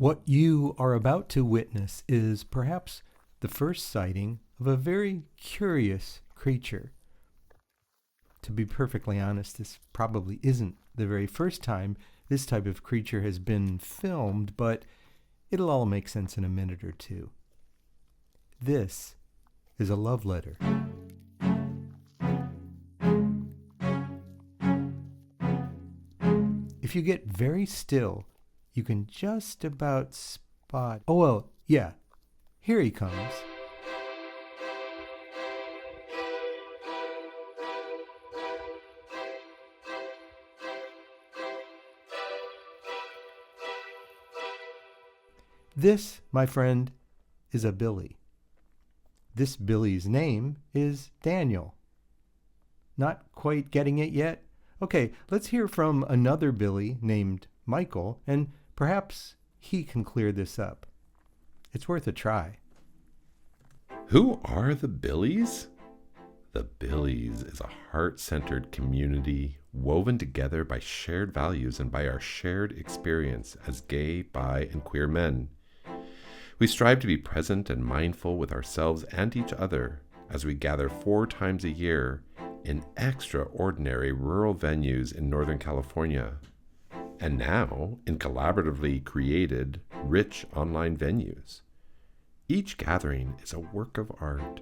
What you are about to witness is perhaps the first sighting of a very curious creature. To be perfectly honest, this probably isn't the very first time this type of creature has been filmed, but it'll all make sense in a minute or two. This is a love letter. If you get very still, you can just about spot... Oh, well, yeah. Here he comes. This, my friend, is a Billy. This Billy's name is Daniel. Not quite getting it yet? Okay, let's hear from another Billy named Michael, and perhaps he can clear this up. It's worth a try. Who are the Billies? The Billies is a heart-centered community woven together by shared values and by our shared experience as gay, bi, and queer men. We strive to be present and mindful with ourselves and each other as we gather 4 times a year in extraordinary rural venues in Northern California, and now in collaboratively created, rich online venues. Each gathering is a work of art,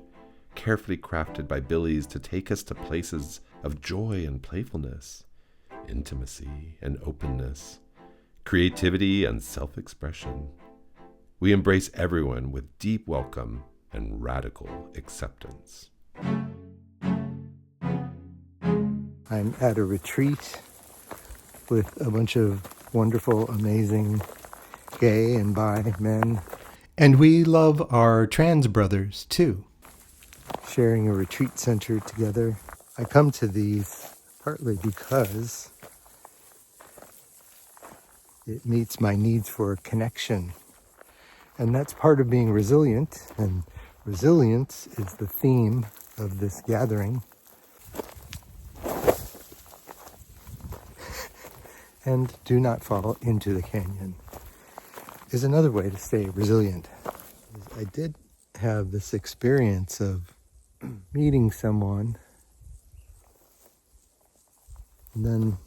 carefully crafted by Billies to take us to places of joy and playfulness, intimacy and openness, creativity and self-expression. We embrace everyone with deep welcome and radical acceptance. I'm at a retreat with a bunch of wonderful, amazing gay and bi men. And we love our trans brothers, too. Sharing a retreat center together. I come to these partly because it meets my needs for connection. And that's part of being resilient. And resilience is the theme of this gathering. And do not fall into the canyon is another way to stay resilient. I did have this experience of meeting someone and then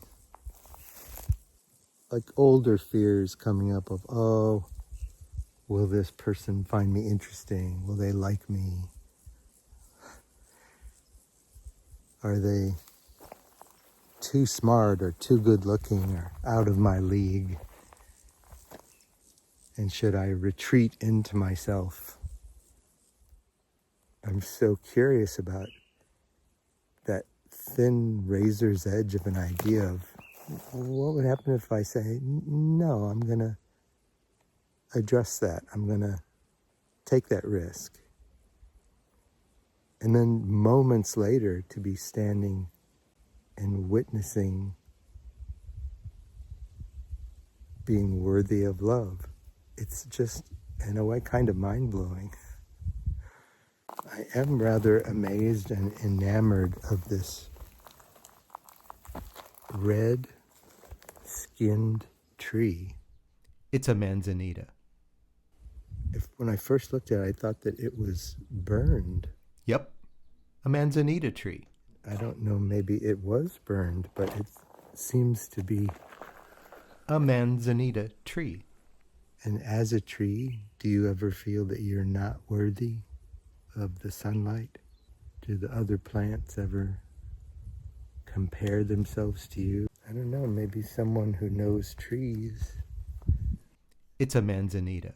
like older fears coming up of, oh, will this person find me interesting? Will they like me? Are they too smart or too good looking or out of my league? And should I retreat into myself? I'm so curious about that thin razor's edge of an idea of what would happen if I say, no, I'm going to address that. I'm going to take that risk. And then moments later to be standing and witnessing being worthy of love. It's just, in a way, kind of mind-blowing. I am rather amazed and enamored of this red-skinned tree. It's a manzanita. When I first looked at it, I thought that it was burned. Yep, a manzanita tree. I don't know, maybe it was burned, but it seems to be a manzanita tree. And as a tree, do you ever feel that you're not worthy of the sunlight? Do the other plants ever compare themselves to you? I don't know, maybe someone who knows trees. It's a manzanita.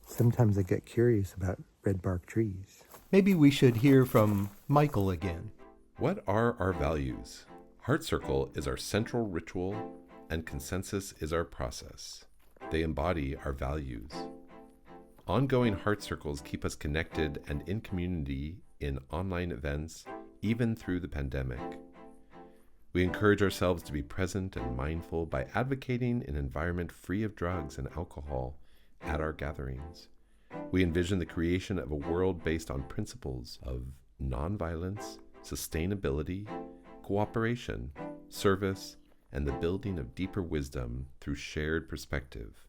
Sometimes I get curious about red bark trees. Maybe we should hear from Michael again. What are our values? Heart Circle is our central ritual, and consensus is our process. They embody our values. Ongoing heart circles keep us connected and in community in online events, even through the pandemic. We encourage ourselves to be present and mindful by advocating an environment free of drugs and alcohol at our gatherings. We envision the creation of a world based on principles of nonviolence, sustainability, cooperation, service, and the building of deeper wisdom through shared perspective.